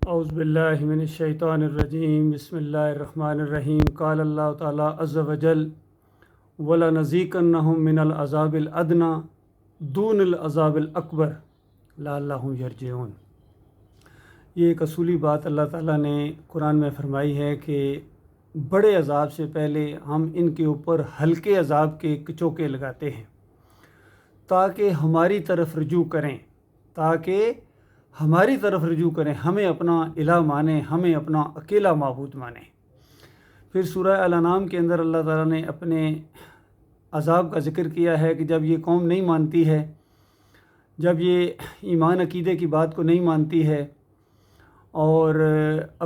اعوذ باللہ من الشیطان الرجیم بسم اللہ الرحمن الرحیم قال اللہ تعالی عز وجل وَلَنَذِيقَنَّهُم مِّنَ الْعَذَابِ الْأَدْنَىٰ دُونَ الْعَذَابِ الْأَكْبَرِ لَعَلَّهُمْ يَرْجِعُونَ۔ یہ ایک اصولی بات اللہ تعالیٰ نے قرآن میں فرمائی ہے کہ بڑے عذاب سے پہلے ہم ان کے اوپر ہلکے عذاب کے کچوکے لگاتے ہیں تاکہ ہماری طرف رجوع کریں، ہمیں اپنا الہ مانیں، ہمیں اپنا اکیلا معبود مانیں۔ پھر سورہ الانعام کے اندر اللہ تعالیٰ نے اپنے عذاب کا ذکر کیا ہے کہ جب یہ قوم نہیں مانتی ہے، جب یہ ایمان عقیدے کی بات کو نہیں مانتی ہے اور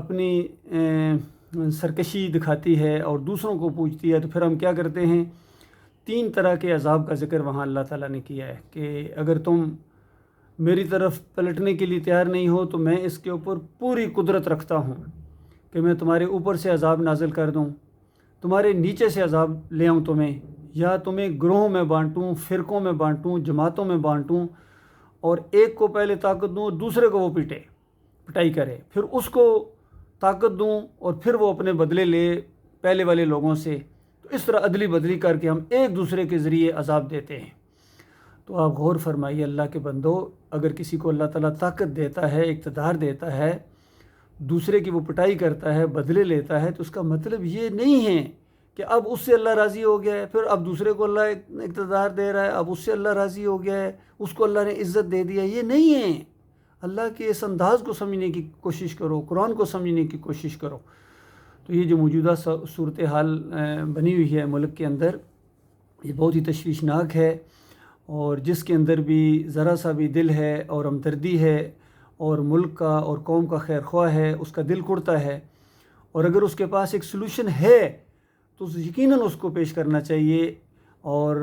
اپنی سرکشی دکھاتی ہے اور دوسروں کو پوچھتی ہے، تو پھر ہم کیا کرتے ہیں؟ 3 طرح کے عذاب کا ذکر وہاں اللہ تعالیٰ نے کیا ہے کہ اگر تم میری طرف پلٹنے کے لیے تیار نہیں ہو تو میں اس کے اوپر پوری قدرت رکھتا ہوں کہ میں تمہارے اوپر سے عذاب نازل کر دوں، تمہارے نیچے سے عذاب لے آؤں تمہیں، یا تمہیں گروہوں میں بانٹوں، فرقوں میں بانٹوں، جماعتوں میں بانٹوں، اور ایک کو پہلے طاقت دوں، دوسرے کو وہ پٹائی کرے، پھر اس کو طاقت دوں اور پھر وہ اپنے بدلے لے پہلے والے لوگوں سے۔ تو اس طرح ادلی بدلی کر کے ہم ایک دوسرے کے ذریعے عذاب دیتے ہیں۔ تو آپ غور فرمائیے اللہ کے بندو، اگر کسی کو اللہ تعالیٰ طاقت دیتا ہے، اقتدار دیتا ہے، دوسرے کی وہ پٹائی کرتا ہے، بدلے لیتا ہے، تو اس کا مطلب یہ نہیں ہے کہ اب اس سے اللہ راضی ہو گیا ہے، پھر اب دوسرے کو اللہ اقتدار دے رہا ہے، اب اس سے اللہ راضی ہو گیا ہے، اس کو اللہ نے عزت دے دیا۔ یہ نہیں ہے۔ اللہ کے اس انداز کو سمجھنے کی کوشش کرو، قرآن کو سمجھنے کی کوشش کرو۔ تو یہ جو موجودہ صورتحال بنی ہوئی ہے ملک کے اندر، یہ بہت ہی تشویشناک ہے، اور جس کے اندر بھی ذرا سا بھی دل ہے اور ہمدردی ہے اور ملک کا اور قوم کا خیر خواہ ہے، اس کا دل کڑتا ہے، اور اگر اس کے پاس ایک سلوشن ہے تو یقیناً اس کو پیش کرنا چاہیے۔ اور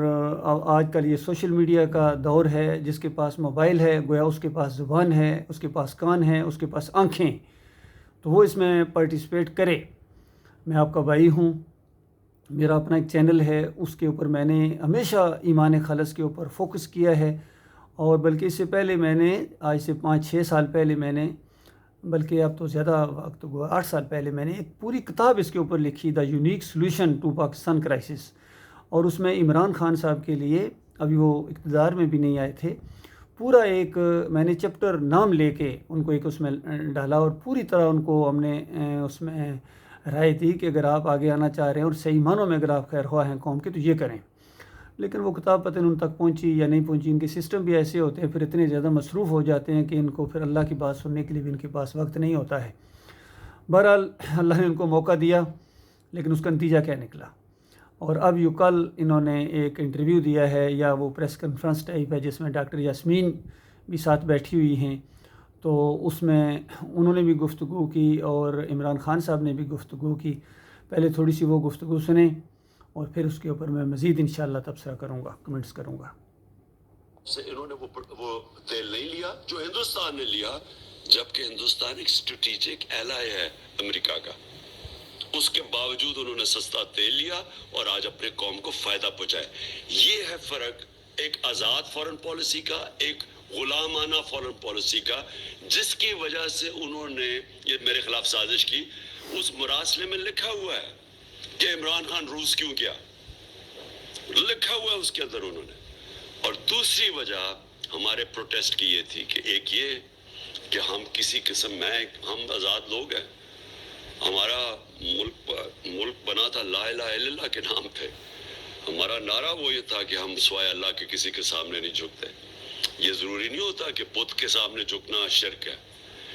آج کل یہ سوشل میڈیا کا دور ہے، جس کے پاس موبائل ہے گویا اس کے پاس زبان ہے، اس کے پاس کان ہے، اس کے پاس آنکھیں، تو وہ اس میں پارٹیسپیٹ کرے۔ میں آپ کا بھائی ہوں، میرا اپنا ایک چینل ہے، اس کے اوپر میں نے ہمیشہ ایمان خالص کے اوپر فوکس کیا ہے، اور بلکہ اس سے پہلے میں نے آج سے 5-6 سال پہلے میں نے، بلکہ اب تو زیادہ وقت ہوا، 8 سال پہلے میں نے ایک پوری کتاب اس کے اوپر لکھی، the unique solution to Pakistan crisis, اور اس میں عمران خان صاحب کے لیے، ابھی وہ اقتدار میں بھی نہیں آئے تھے، پورا ایک میں نے چیپٹر نام لے کے ان کو ایک اس میں ڈالا، اور پوری طرح ان کو ہم نے اس میں رائے دی کہ اگر آپ آگے آنا چاہ رہے ہیں اور صحیح معنوں میں اگر آپ خیر خواہ ہیں قوم کے تو یہ کریں۔ لیکن وہ کتاب پتہ نہیں ان تک پہنچی یا نہیں پہنچی، ان کے سسٹم بھی ایسے ہوتے ہیں، پھر اتنے زیادہ مصروف ہو جاتے ہیں کہ ان کو پھر اللہ کی بات سننے کے لیے بھی ان کے پاس وقت نہیں ہوتا ہے۔ بہرحال اللہ نے ان کو موقع دیا، لیکن اس کا نتیجہ کیا نکلا؟ اور اب یہ کل انہوں نے ایک انٹرویو دیا ہے، یا وہ پریس کانفرنس ٹائپ ہے، جس میں ڈاکٹر یاسمین بھی ساتھ بیٹھی ہوئی ہیں، تو اس میں انہوں نے بھی گفتگو کی اور عمران خان صاحب نے بھی گفتگو کی۔ پہلے تھوڑی سی وہ گفتگو سنیں اور پھر اس کے اوپر میں مزید انشاءاللہ تبصرہ کروں گا، کمنٹس کروں گا۔ انہوں نے وہ تیل نہیں لیا جو ہندوستان نے لیا، جبکہ ہندوستان ایک اسٹریٹجک ایلائی ہے امریکہ کا، اس کے باوجود انہوں نے سستا تیل لیا اور آج اپنے قوم کو فائدہ پہنچائے۔ یہ ہے فرق ایک آزاد فارن پالیسی کا، ایک غلامانہ فارن پالیسی کا، جس کی وجہ سے انہوں نے یہ میرے خلاف سازش کی۔ اس مراسلے میں لکھا ہوا ہے کہ عمران خان روس کیوں کیا، لکھا ہوا ہے اس کے اندر انہوں نے۔ اور دوسری وجہ ہمارے پروٹیسٹ کی یہ تھی کہ ایک یہ کہ ہم کسی قسم میں ہم آزاد لوگ ہیں، ہمارا ملک بنا تھا لا الہ الا اللہ کے نام پہ، ہمارا نعرہ وہ یہ تھا کہ ہم سوائے اللہ کے کسی کے سامنے نہیں جھکتے۔ یہ ضروری نہیں ہوتا کہ بت کے سامنے جھکنا شرک ہے،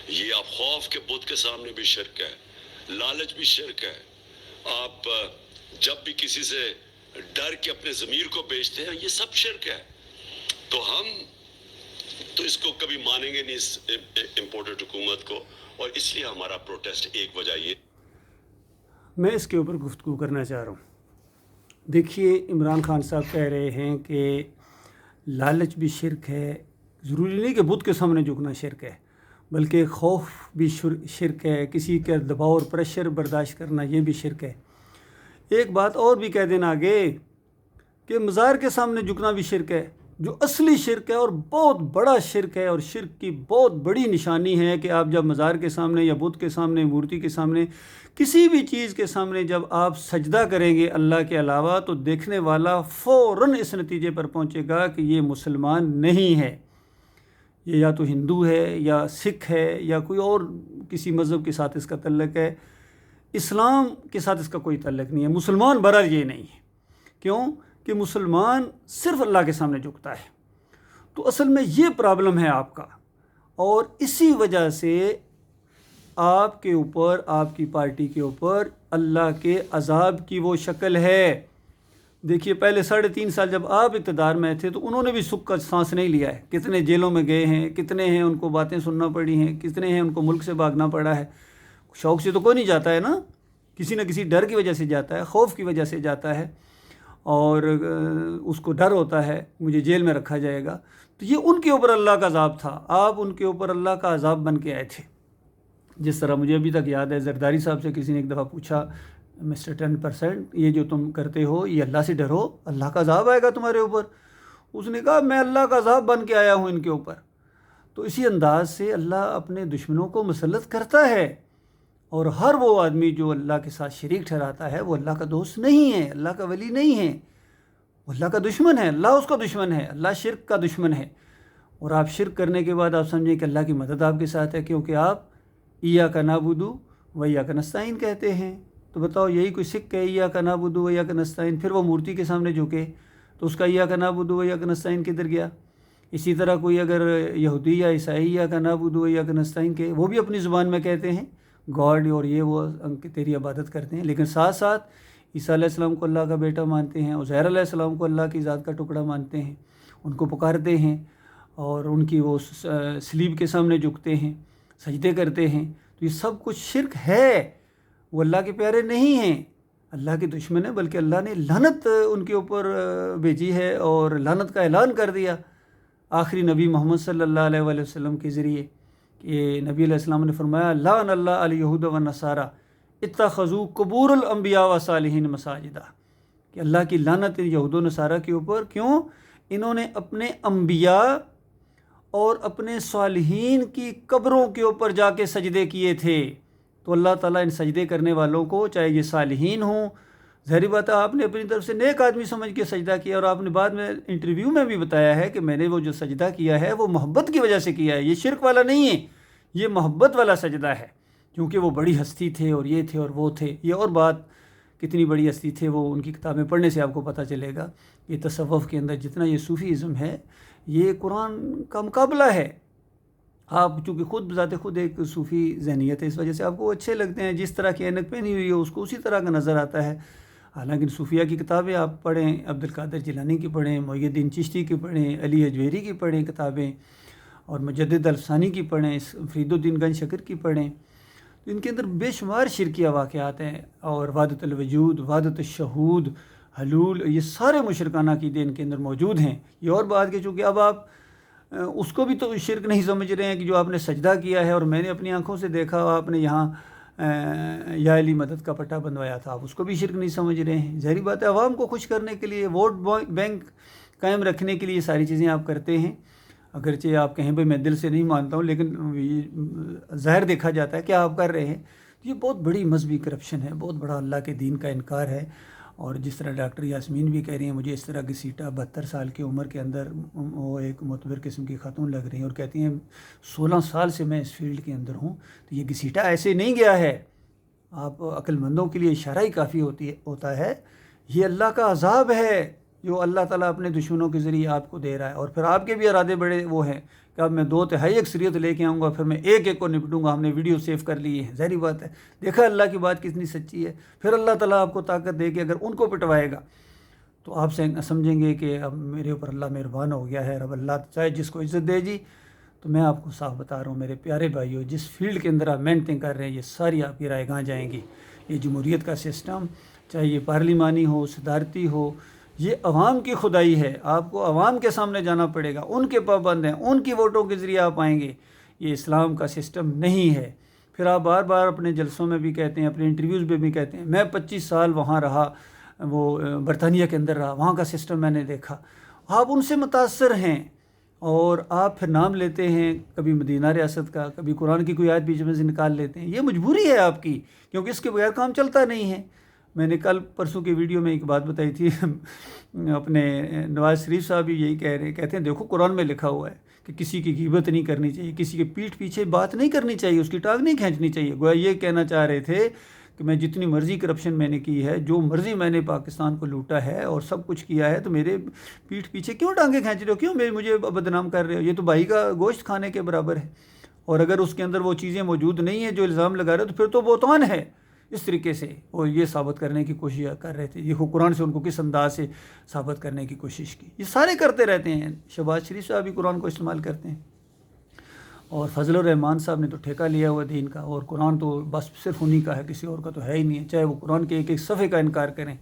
یہ آپ خوف کے بت کے سامنے بھی شرک ہے، لالچ بھی شرک ہے، آپ جب بھی کسی سے ڈر کے اپنے ضمیر کو بیچتے ہیں، یہ سب شرک ہے۔ تو ہم تو اس کو کبھی مانیں گے نہیں، اس امپورٹڈ حکومت کو، اور اس لیے ہمارا پروٹیسٹ ایک وجہ یہ۔ میں اس کے اوپر گفتگو کرنا چاہ رہا ہوں۔ دیکھیے، عمران خان صاحب کہہ رہے ہیں کہ لالچ بھی شرک ہے، ضروری نہیں کہ بت کے سامنے جھکنا شرک ہے، بلکہ خوف بھی شرک ہے، کسی کے دباؤ اور پریشر برداشت کرنا یہ بھی شرک ہے۔ ایک بات اور بھی کہہ دینا آگے کہ مزار کے سامنے جھکنا بھی شرک ہے۔ جو اصلی شرک ہے اور بہت بڑا شرک ہے، اور شرک کی بہت بڑی نشانی ہے کہ آپ جب مزار کے سامنے یا بت کے سامنے، مورتی کے سامنے، کسی بھی چیز کے سامنے جب آپ سجدہ کریں گے اللہ کے علاوہ، تو دیکھنے والا فوراً اس نتیجے پر پہنچے گا کہ یہ مسلمان نہیں ہے، یہ یا تو ہندو ہے یا سکھ ہے یا کوئی اور کسی مذہب کے ساتھ اس کا تعلق ہے، اسلام کے ساتھ اس کا کوئی تعلق نہیں ہے، مسلمان برحال یہ نہیں ہے۔ کیوں کہ مسلمان صرف اللہ کے سامنے جھکتا ہے۔ تو اصل میں یہ پرابلم ہے آپ کا، اور اسی وجہ سے آپ کے اوپر، آپ کی پارٹی کے اوپر اللہ کے عذاب کی وہ شکل ہے۔ دیکھیے پہلے 3.5 سال جب آپ اقتدار میں تھے تو انہوں نے بھی سکھ کا سانس نہیں لیا ہے، کتنے جیلوں میں گئے ہیں، کتنے ہیں ان کو باتیں سننا پڑی ہیں، کتنے ہیں ان کو ملک سے بھاگنا پڑا ہے۔ شوق سے تو کوئی نہیں جاتا ہے نا، کسی نہ کسی ڈر کی وجہ سے جاتا ہے، خوف کی وجہ سے جاتا ہے، اور اس کو ڈر ہوتا ہے مجھے جیل میں رکھا جائے گا۔ تو یہ ان کے اوپر اللہ کا عذاب تھا، آپ ان کے اوپر اللہ کا عذاب بن کے آئے تھے۔ جس طرح مجھے ابھی تک یاد ہے، زرداری صاحب سے کسی نے ایک دفعہ پوچھا، مسٹر 10%، یہ جو تم کرتے ہو یہ اللہ سے ڈرو، اللہ کا عذاب آئے گا تمہارے اوپر۔ اس نے کہا میں اللہ کا عذاب بن کے آیا ہوں ان کے اوپر۔ تو اسی انداز سے اللہ اپنے دشمنوں کو مسلط کرتا ہے، اور ہر وہ آدمی جو اللہ کے ساتھ شریک ٹھہراتا ہے وہ اللہ کا دوست نہیں ہے، اللہ کا ولی نہیں ہے، وہ اللہ کا دشمن ہے، اللہ اس کا دشمن ہے، اللہ شرک کا دشمن ہے۔ اور آپ شرک کرنے کے بعد آپ سمجھیں کہ اللہ کی مدد آپ کے ساتھ ہے، کیونکہ آپ ایاک نعبد و ایاک نستعین کہتے ہیں۔ تو بتاؤ یہی کوئی سکھ کہے ایاک نعبد و ایاک نستعین، پھر وہ مورتی کے سامنے جھکے تو اس کا ایاک نعبد و ایاک نستعین کدھر گیا؟ اسی طرح کوئی اگر یہودی یا عیسائی ایاک نعبد و ایاک نستعین کہے، وہ بھی اپنی زبان میں کہتے ہیں گاڈ اور یہ وہ تیری عبادت کرتے ہیں، لیکن ساتھ ساتھ عیسیٰ علیہ السلام کو اللہ کا بیٹا مانتے ہیں، عزیر علیہ السلام کو اللہ کی ذات کا ٹکڑا مانتے ہیں، ان کو پکارتے ہیں اور ان کی وہ سلیب کے سامنے جھکتے ہیں، سجدے کرتے ہیں۔ تو یہ سب کچھ شرک ہے، وہ اللہ کے پیارے نہیں ہیں، اللہ کے دشمن ہیں، بلکہ اللہ نے لعنت ان کے اوپر بھیجی ہے اور لعنت کا اعلان کر دیا آخری نبی محمد صلی اللہ علیہ وآلہ وسلم کے ذریعے، کہ نبی علیہ السلام نے فرمایا لعن اللہ الیہود والنصارى اتخذوا قبور الانبیاء والصالحین مساجدہ، کہ اللہ کی لعنت یہود و نصارہ کے اوپر۔ کیوں؟ انہوں نے اپنے انبیاء اور اپنے صالحین کی قبروں کے اوپر جا کے سجدے کیے تھے۔ تو اللہ تعالیٰ ان سجدے کرنے والوں کو، چاہے یہ صالحین ہوں، ظاہری بات ہے آپ نے اپنی طرف سے نیک آدمی سمجھ کے سجدہ کیا، اور آپ نے بعد میں انٹرویو میں بھی بتایا ہے کہ میں نے وہ جو سجدہ کیا ہے وہ محبت کی وجہ سے کیا ہے، یہ شرک والا نہیں ہے، یہ محبت والا سجدہ ہے، کیونکہ وہ بڑی ہستی تھے اور یہ تھے اور وہ تھے۔ یہ اور بات کتنی بڑی ہستی تھے وہ ان کی کتابیں پڑھنے سے آپ کو پتہ چلے گا۔ یہ تصوف کے اندر جتنا یہ صوفیزم ہے، یہ قرآن کا مقابلہ ہے۔ آپ چونکہ خود بذات خود ایک صوفی ذہنیت ہے، اس وجہ سے آپ کو اچھے لگتے ہیں، جس طرح کی اینک پہنی ہوئی ہے اس کو اسی طرح کا نظر آتا ہے۔ حالانکہ صوفیہ کی کتابیں آپ پڑھیں، عبد القادر جیلانی کی پڑھیں، محی الدین چشتی کی پڑھیں، علی اجویری کی پڑھیں کتابیں، اور مجدد الفسانی کی پڑھیں، فرید الدین گنج شکر کی پڑھیں، تو ان کے اندر بے شمار شرکیہ واقعات ہیں، اور وحدت الوجود، وحدت الشہود، حلول، یہ سارے مشرکانہ عقیدے ان کے اندر موجود ہیں۔ یہ اور بات کہ چونکہ اب آپ اس کو بھی تو شرک نہیں سمجھ رہے ہیں کہ جو آپ نے سجدہ کیا ہے، اور میں نے اپنی آنکھوں سے دیکھا، آپ نے یہاں یا علی مدد کا پٹا بنوایا تھا، آپ اس کو بھی شرک نہیں سمجھ رہے ہیں۔ ظاہری بات ہے عوام کو خوش کرنے کے لیے، ووٹ بینک قائم رکھنے کے لیے یہ ساری چیزیں آپ کرتے ہیں، اگرچہ آپ کہیں بھائی میں دل سے نہیں مانتا ہوں، لیکن ظاہر دیکھا جاتا ہے کہ آپ کر رہے ہیں۔ یہ بہت بڑی مذہبی کرپشن ہے، بہت بڑا اللہ کے دین کا انکار ہے۔ اور جس طرح ڈاکٹر یاسمین بھی کہہ رہی ہیں، مجھے اس طرح کی سیٹا 72 سال کی عمر کے اندر وہ ایک معتبر قسم کی خاتون لگ رہی ہیں، اور کہتی ہیں 16 سال سے میں اس فیلڈ کے اندر ہوں، تو یہ گھسیٹا ایسے نہیں گیا ہے۔ آپ عقل مندوں کے لیے اشارہ ہی کافی ہوتا ہے۔ یہ اللہ کا عذاب ہے جو اللہ تعالیٰ اپنے دشمنوں کے ذریعے آپ کو دے رہا ہے، اور پھر آپ کے بھی ارادے بڑے وہ ہیں کہ اب میں 2/3 اکثریت لے کے آؤں گا، پھر میں ایک کو نپٹوں گا۔ ہم نے ویڈیو سیو کر لی ہے، ظاہری بات ہے، دیکھا اللہ کی بات کتنی سچی ہے۔ پھر اللہ تعالیٰ آپ کو طاقت دے کے اگر ان کو پٹوائے گا تو آپ سمجھیں گے کہ اب میرے اوپر اللہ مہربان ہو گیا ہے، اب اللہ چاہے جس کو عزت دے جی۔ تو میں آپ کو صاف بتا رہا ہوں میرے پیارے بھائیو، جس فیلڈ کے اندر آپ محنتیں کر رہے ہیں، یہ ساری آپ کی رائے گاہ جائیں گی۔ یہ جمہوریت کا سسٹم، چاہے یہ پارلیمانی ہو، صدارتی ہو، یہ عوام کی خدائی ہے۔ آپ کو عوام کے سامنے جانا پڑے گا، ان کے پابند ہیں، ان کی ووٹوں کے ذریعے آپ آئیں گے۔ یہ اسلام کا سسٹم نہیں ہے۔ پھر آپ بار بار اپنے جلسوں میں بھی کہتے ہیں، اپنے انٹرویوز میں بھی کہتے ہیں میں 25 سال وہاں رہا، وہ برطانیہ کے اندر رہا، وہاں کا سسٹم میں نے دیکھا، آپ ان سے متاثر ہیں اور آپ پھر نام لیتے ہیں کبھی مدینہ ریاست کا، کبھی قرآن کی کوئی آیت بیچ میں سے نکال لیتے ہیں. یہ مجبوری ہے آپ کی، کیونکہ اس کے بغیر کام چلتا نہیں ہے. میں نے کل پرسوں کی ویڈیو میں ایک بات بتائی تھی اپنے نواز شریف صاحب بھی یہی کہتے ہیں دیکھو قرآن میں لکھا ہوا ہے کہ کسی کی غیبت نہیں کرنی چاہیے، کسی کے پیٹھ پیچھے بات نہیں کرنی چاہیے، اس کی ٹانگ نہیں کھینچنی چاہیے. گویا یہ کہنا چاہ رہے تھے کہ میں جتنی مرضی کرپشن میں نے کی ہے، جو مرضی میں نے پاکستان کو لوٹا ہے اور سب کچھ کیا ہے، تو میرے پیٹھ پیچھے کیوں ٹانگیں کھینچ رہے ہو، کیوں مجھے بدنام کر رہے ہو؟ یہ تو بھائی کا گوشت کھانے کے برابر ہے. اور اگر اس کے اندر وہ چیزیں موجود نہیں ہیں جو الزام لگا رہے ہو تو پھر تو بہتان ہے. اس طریقے سے وہ یہ ثابت کرنے کی کوشش کر رہے تھے. یہ قرآن سے ان کو کس انداز سے ثابت کرنے کی کوشش کی. یہ سارے کرتے رہتے ہیں. شہباز شریف صاحب بھی قرآن کو استعمال کرتے ہیں، اور فضل الرحمان صاحب نے تو ٹھیکہ لیا ہوا دین کا، اور قرآن تو بس صرف انہی کا ہے، کسی اور کا تو ہے ہی نہیں ہے. چاہے وہ قرآن کے ایک ایک صفحے کا انکار کریں،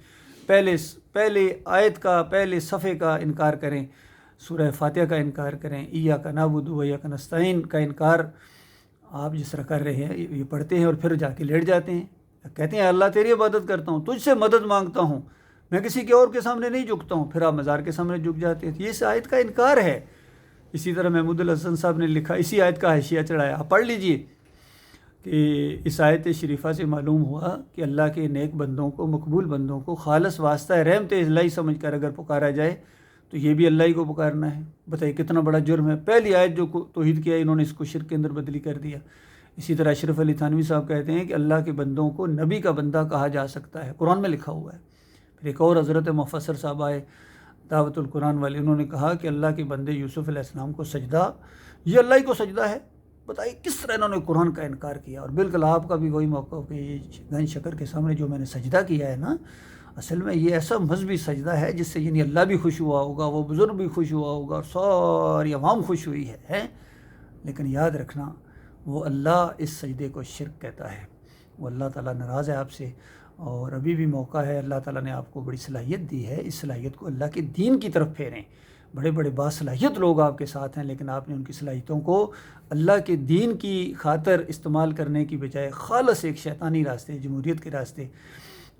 پہلے آیت کا، پہلے صفحے کا انکار کریں، سورہ فاتحہ کا انکار کریں، ایاک نعبد و ایاک نستعین کا انکار آپ جس طرح کر رہے ہیں. یہ پڑھتے ہیں اور پھر جا کے لیٹ جاتے ہیں، کہتے ہیں اللہ تیری عبادت کرتا ہوں، تجھ سے مدد مانگتا ہوں، میں کسی کے اور کے سامنے نہیں جھکتا ہوں. پھر آپ مزار کے سامنے جھک جاتے ہیں. یہ اس آیت کا انکار ہے. اسی طرح محمود الحسن صاحب نے لکھا، اسی آیت کا حاشیہ چڑھایا، آپ پڑھ لیجئے کہ اس آیت شریفہ سے معلوم ہوا کہ اللہ کے نیک بندوں کو، مقبول بندوں کو خالص واسطہ رحمت الہی سمجھ کر اگر پکارا جائے تو یہ بھی اللہ ہی کو پکارنا ہے. بتائیے کتنا بڑا جرم ہے. پہلی آیت جو توحید کیا انہوں نے اس کو شرک کے اندر بدلی کر دیا. اسی طرح اشرف علی تھانوی صاحب کہتے ہیں کہ اللہ کے بندوں کو نبی کا بندہ کہا جا سکتا ہے، قرآن میں لکھا ہوا ہے. پھر ایک اور حضرت مفسر صاحب آئے دعوت القرآن والے، انہوں نے کہا کہ اللہ کے بندے یوسف علیہ السلام کو سجدہ، یہ اللہ ہی کو سجدہ ہے. بتائیے کس طرح انہوں نے قرآن کا انکار کیا. اور بالکل آپ کا بھی وہی موقع کہ یہ گنج شکر کے سامنے جو میں نے سجدہ کیا ہے نا، اصل میں یہ ایسا مذہبی سجدہ ہے جس سے یعنی اللہ بھی خوش ہوا ہوگا، وہ بزرگ بھی خوش ہوا ہوگا، اور ساری عوام خوش ہوئی ہے. لیکن یاد رکھنا وہ اللہ اس سجدے کو شرک کہتا ہے. وہ اللہ تعالیٰ ناراض ہے آپ سے، اور ابھی بھی موقع ہے. اللہ تعالیٰ نے آپ کو بڑی صلاحیت دی ہے، اس صلاحیت کو اللہ کے دین کی طرف پھیریں. بڑے بڑے باصلاحیت لوگ آپ کے ساتھ ہیں، لیکن آپ نے ان کی صلاحیتوں کو اللہ کے دین کی خاطر استعمال کرنے کی بجائے خالص ایک شیطانی راستے، جمہوریت کے راستے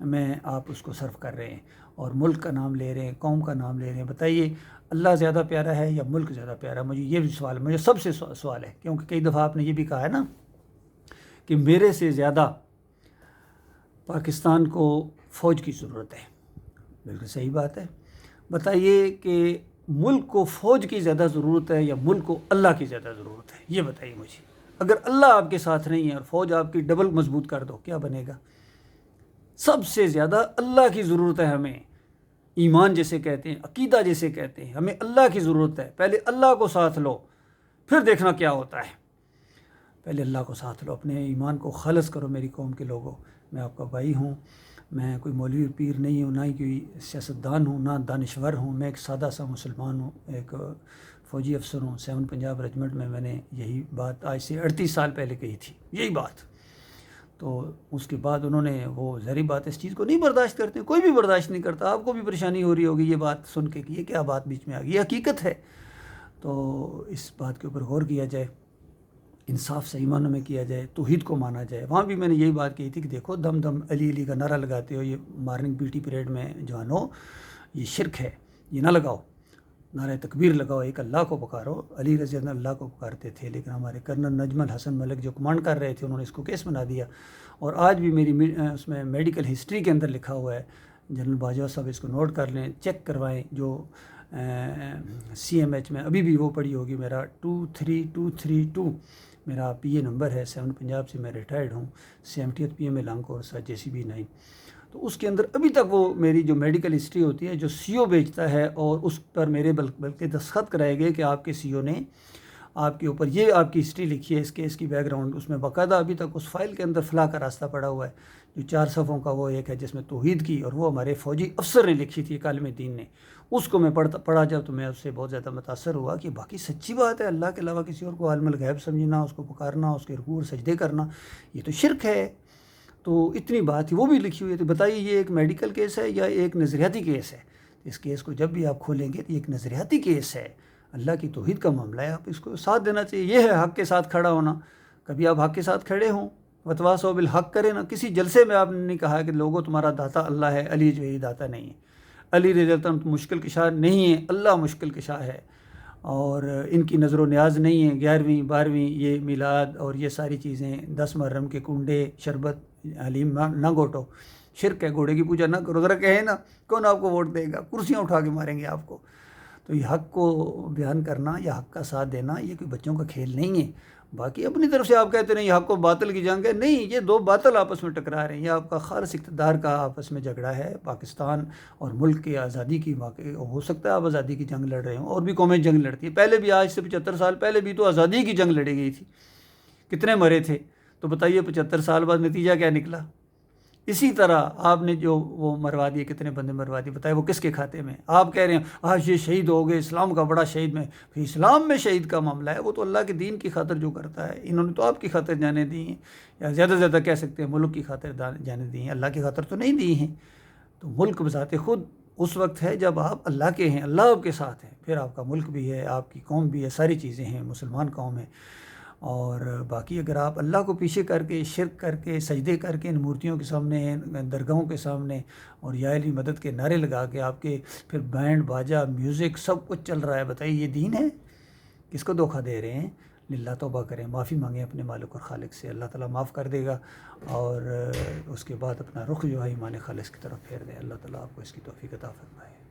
میں آپ اس کو صرف کر رہے ہیں، اور ملک کا نام لے رہے ہیں، قوم کا نام لے رہے ہیں. بتائیے اللہ زیادہ پیارا ہے یا ملک زیادہ پیارا ہے؟ مجھے یہ بھی سوال ہے، مجھے سب سے سوال ہے، کیونکہ کئی دفعہ آپ نے یہ بھی کہا ہے نا کہ میرے سے زیادہ پاکستان کو فوج کی ضرورت ہے. بالکل صحیح بات ہے. بتائیے کہ ملک کو فوج کی زیادہ ضرورت ہے یا ملک کو اللہ کی زیادہ ضرورت ہے؟ یہ بتائیے مجھے. اگر اللہ آپ کے ساتھ نہیں ہے اور فوج آپ کی ڈبل مضبوط کر دو، کیا بنے گا؟ سب سے زیادہ اللہ کی ضرورت ہے ہمیں. ایمان جیسے کہتے ہیں، عقیدہ جیسے کہتے ہیں، ہمیں اللہ کی ضرورت ہے. پہلے اللہ کو ساتھ لو، پھر دیکھنا کیا ہوتا ہے. پہلے اللہ کو ساتھ لو، اپنے ایمان کو خالص کرو. میری قوم کے لوگوں، میں آپ کا بھائی ہوں، میں کوئی مولوی پیر نہیں ہوں، نہ ہی کوئی سیاستدان ہوں، نہ دانشور ہوں. میں ایک سادہ سا مسلمان ہوں، ایک فوجی افسر ہوں. 7 پنجاب ریجمنٹ میں نے یہی بات آج سے 38 سال پہلے کہی تھی، یہی بات. تو اس کے بعد انہوں نے، وہ ظاہری بات اس چیز کو نہیں برداشت کرتے، کوئی بھی برداشت نہیں کرتا. آپ کو بھی پریشانی ہو رہی ہوگی یہ بات سن کے کہ یہ کیا بات بیچ میں آ گئی. یہ حقیقت ہے. تو اس بات کے اوپر غور کیا جائے، انصاف صحیح معنوں میں کیا جائے، توحید کو مانا جائے. وہاں بھی میں نے یہی بات کہی تھی کہ دیکھو دم دم علی علی کا نعرہ لگاتے ہو، یہ مارننگ پی ٹی پیریڈ میں جوانو، یہ شرک ہے، یہ نہ لگاؤ. نعرہ تکبیر لگاؤ، ایک اللہ کو پکارو. علی رضی اللہ کو پکارتے تھے، لیکن ہمارے کرنل نجم الحسن ملک جو کمانڈ کر رہے تھے انہوں نے اس کو کیس بنا دیا. اور آج بھی میری اس میں میڈیکل ہسٹری کے اندر لکھا ہوا ہے، جنرل باجوہ صاحب اس کو نوٹ کر لیں، چیک کروائیں. جو CMH میں ابھی بھی وہ پڑی ہوگی، میرا 23232 میرا PA نمبر ہے. 7 پنجاب سے میں ریٹائرڈ ہوں. 70th PA میں لانگ کورس ہے JCB 9. تو اس کے اندر ابھی تک وہ میری جو میڈیکل ہسٹری ہوتی ہے جو CO بیچتا ہے، اور اس پر میرے بلکہ دستخط کرائے گئے کہ آپ کے CO نے آپ کے اوپر یہ آپ کی ہسٹری لکھی ہے، اس کیس کی بیک گراؤنڈ. اس میں باقاعدہ ابھی تک اس فائل کے اندر فلاح کا راستہ پڑا ہوا ہے، جو 4 صفحوں کا وہ ایک ہے جس میں توحید کی، اور وہ ہمارے فوجی افسر نے لکھی تھی، ایک عالم دین نے. اس کو میں پڑھا جب تو میں اس سے بہت زیادہ متاثر ہوا کہ باقی سچی بات ہے، اللہ کے علاوہ کسی اور کو عالم الغیب سمجھنا، اس کو پکارنا، اس کے رکوع اور سجدے کرنا، یہ تو شرک ہے. تو اتنی بات ہی وہ بھی لکھی ہوئی ہے. تو بتائیے یہ ایک میڈیکل کیس ہے یا ایک نظریاتی کیس ہے؟ اس کیس کو جب بھی آپ کھولیں گے تو یہ ایک نظریاتی کیس ہے، اللہ کی توحید کا معاملہ ہے. آپ اس کو ساتھ دینا چاہیے. یہ ہے حق کے ساتھ کھڑا ہونا. کبھی آپ حق کے ساتھ کھڑے ہوں، وتواصوا بالحق کریں نا. کسی جلسے میں آپ نے نہیں کہا کہ لوگوں تمہارا داتا اللہ ہے، علی جو ہے داتا نہیں ہے. علی رضی اللہ عنہ مشکل کشا نہیں ہیں، اللہ مشکل کشا ہے، اور ان کی نظر و نیاز نہیں ہے 11ویں 12ویں یہ میلاد اور یہ ساری چیزیں، 10 محرم کے کنڈے شربت حلیم نہ گھوٹو، شرک ہے، گھوڑے کی پوجا نہ کرو، ذرا کہے نا کون آپ کو ووٹ دے گا، کرسیاں اٹھا کے ماریں گے آپ کو۔ تو یہ حق کو بیان کرنا یا حق کا ساتھ دینا یہ کوئی بچوں کا کھیل نہیں ہے۔ باقی اپنی طرف سے آپ کہتے ہیں یہ حق و باطل کی جنگ ہے، نہیں، یہ دو باطل آپس میں ٹکرا رہے ہیں، یہ آپ کا خالص اقتدار کا آپس میں جھگڑا ہے۔ پاکستان اور ملک کی آزادی کی واقع ہو سکتا ہے آپ آزادی کی جنگ لڑ رہے ہوں، اور بھی قومیں جنگ لڑتی ہیں، پہلے بھی آج سے 75 سال پہلے بھی تو آزادی کی جنگ لڑی گئی تھی، کتنے مرے تھے؟ تو بتائیے 75 سال بعد نتیجہ کیا نکلا؟ اسی طرح آپ نے جو وہ مروا دیے، کتنے بندے مروا دیے، بتائیں وہ کس کے کھاتے میں؟ آپ کہہ رہے ہیں آج یہ شہید ہو گئے، اسلام کا بڑا شہید میں، پھر اسلام میں شہید کا معاملہ ہے، وہ تو اللہ کے دین کی خاطر جو کرتا ہے، انہوں نے تو آپ کی خاطر جانے دی ہیں، یا زیادہ سے زیادہ کہہ سکتے ہیں ملک کی خاطر جانے دی ہیں، اللہ کی خاطر تو نہیں دی ہیں۔ تو ملک بذات خود اس وقت ہے جب آپ اللہ کے ہیں، اللہ آپ کے ساتھ ہیں، پھر آپ کا ملک بھی ہے، آپ کی قوم بھی ہے، ساری چیزیں ہیں، مسلمان قوم ہے۔ اور باقی اگر آپ اللہ کو پیچھے کر کے، شرک کر کے، سجدے کر کے ان مورتیوں کے سامنے، درگاہوں کے سامنے، اور یا علی مدد کے نعرے لگا کے آپ کے پھر بینڈ باجا میوزک سب کچھ چل رہا ہے، بتائیے یہ دین ہے؟ کس کو دھوکہ دے رہے ہیں؟ للہ توبہ کریں، معافی مانگیں اپنے مالک اور خالق سے، اللہ تعالیٰ معاف کر دے گا، اور اس کے بعد اپنا رخ جو ہے ایمان خالص کی طرف پھیر دیں۔ اللہ تعالیٰ آپ کو اس کی توفیق عطا فرمائے۔